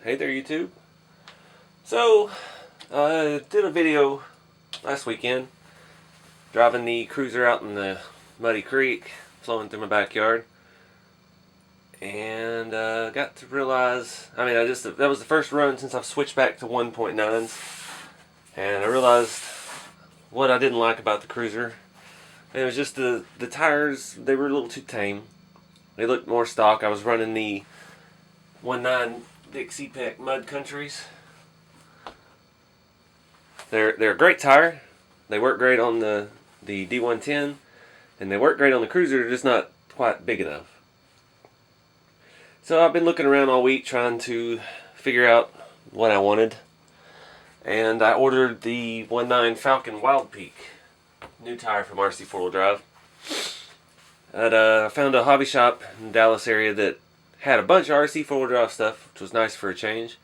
Hey there, YouTube. So, I did a video last weekend driving the cruiser out in the muddy creek flowing through my backyard, and got to realize, that was the first run since I've switched back to 1.9s, and I realized what I didn't like about the cruiser. It was just the tires. They were a little too tame. They looked more stock. I was running the 1.9 Dixie Peck Mud Countries. They're a great tire. They work great on the D110, and they work great on the cruiser. They're just not quite big enough. So I've been looking around all week trying to figure out what I wanted, and I ordered the 1.9 Falcon Wild Peak new tire from RC4wd. I found a hobby shop in the Dallas area that had a bunch of RC4wd stuff, which was nice for a change.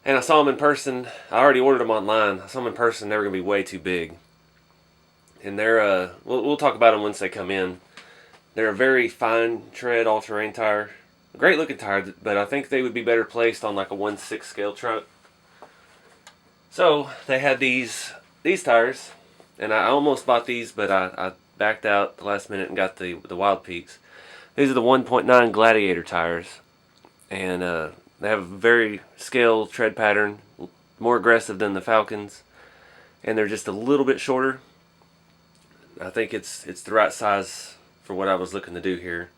And I saw them in person. I already ordered them online. I saw them in person. They were going to be way too big. And they're, we'll talk about them once they come in. They're a very fine tread all-terrain tire. A great looking tire, but I think they would be better placed on like a 1/6 scale truck. So they had these tires, and I almost bought these, but I backed out at the last minute and got the Wild Peaks. These are the 1.9 Gladiator tires, and they have a very scaled tread pattern, more aggressive than the Falcons, and they're just a little bit shorter. I think it's the right size for what I was looking to do here.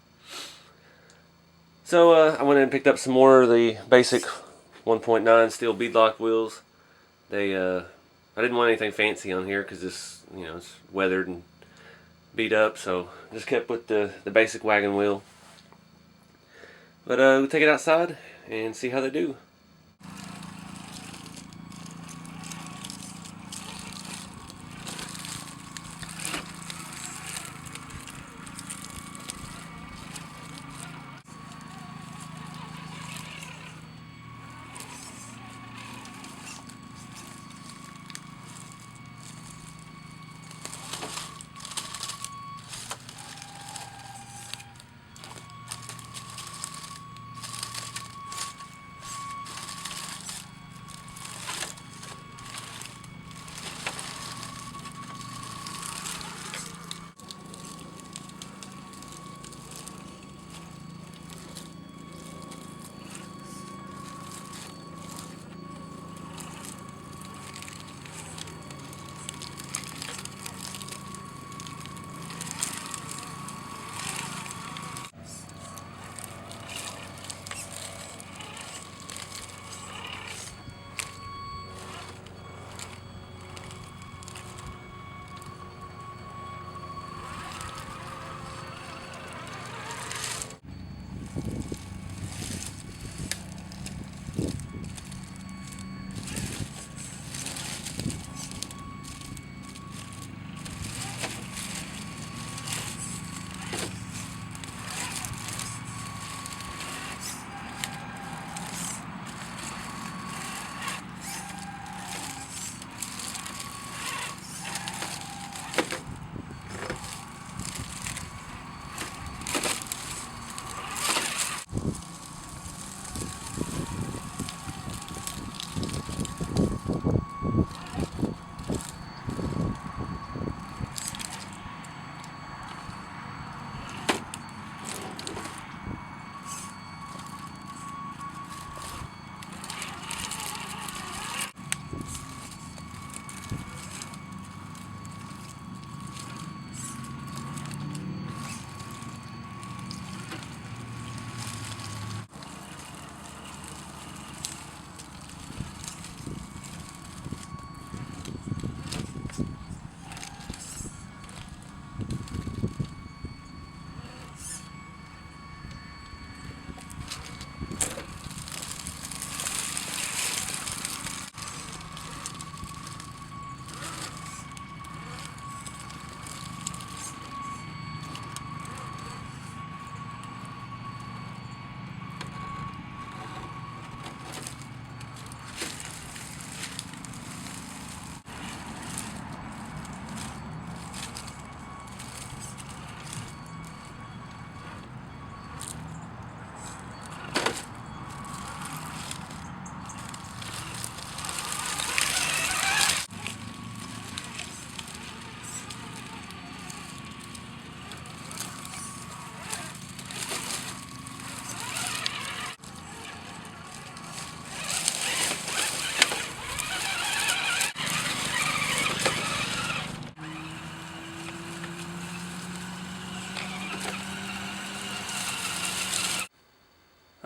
So I went in and picked up some more of the basic 1.9 steel beadlock wheels. I didn't want anything fancy on here because it's weathered and beat up, so just kept with the basic wagon wheel. But we'll take it outside and see how they do.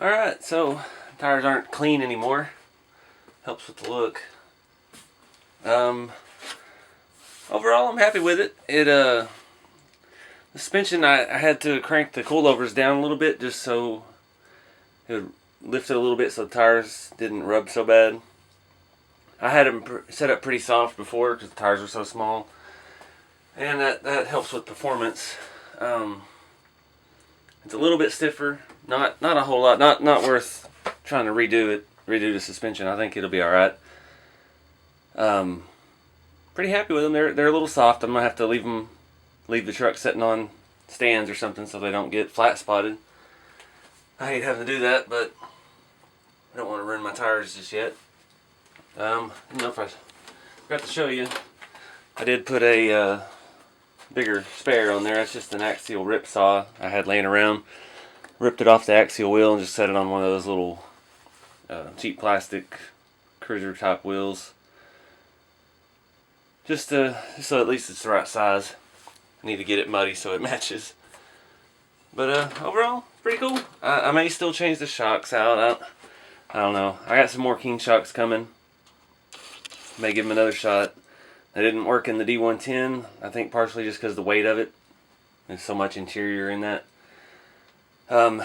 Alright, so tires aren't clean anymore. Helps with the look. Overall, I'm happy with it. The suspension, I had to crank the coilovers down a little bit just so it would lift it a little bit so the tires didn't rub so bad. I had them set up pretty soft before because the tires were so small, and that helps with performance. It's a little bit stiffer, not a whole lot, not worth trying to redo the suspension. I think it'll be all right. Pretty happy with them. They're a little soft. I'm gonna have to leave the truck sitting on stands or something so they don't get flat spotted. I hate having to do that, but I don't want to ruin my tires just yet. I don't know if I forgot to show you. I did put a bigger spare on there. It's just an axial rip saw I had laying around. Ripped it off the axial wheel and just set it on one of those little cheap plastic cruiser type wheels. Just so at least it's the right size. I need to get it muddy so it matches. But overall, pretty cool. I may still change the shocks out. I don't know. I got some more King shocks coming. May give them another shot. They didn't work in the D110. I think partially just because of the weight of it. There's so much interior in that. When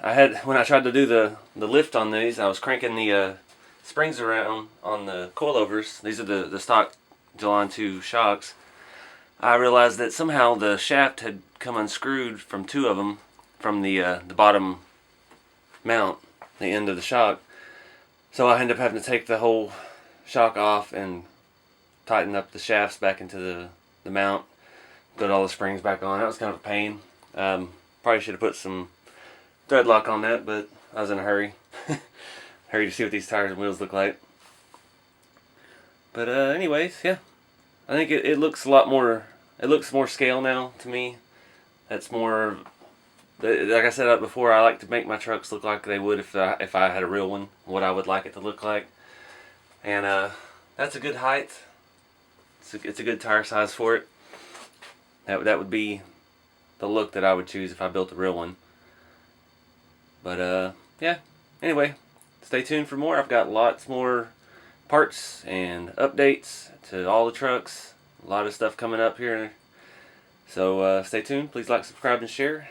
I tried to do the lift on these, I was cranking the springs around on the coilovers. These are the stock Gelande 2 shocks. I realized that somehow the shaft had come unscrewed from two of them from the bottom mount, the end of the shock. So I ended up having to take the whole shock off and tighten up the shafts back into the mount, put all the springs back on. That was kind of a pain. Probably should have put some thread lock on that, but I was in a hurry. Hurry to see what these tires and wheels look like. But anyways, yeah. I think it looks a lot more, it looks more scale now to me. That's more, like I said before, I like to make my trucks look like they would if I had a real one, what I would like it to look like. And that's a good height. It's a good tire size for it. That would be the look that I would choose if I built a real one. But yeah, anyway, stay tuned for more. I've got lots more parts and updates to all the trucks. A lot of stuff coming up here. So stay tuned. Please like, subscribe, and share.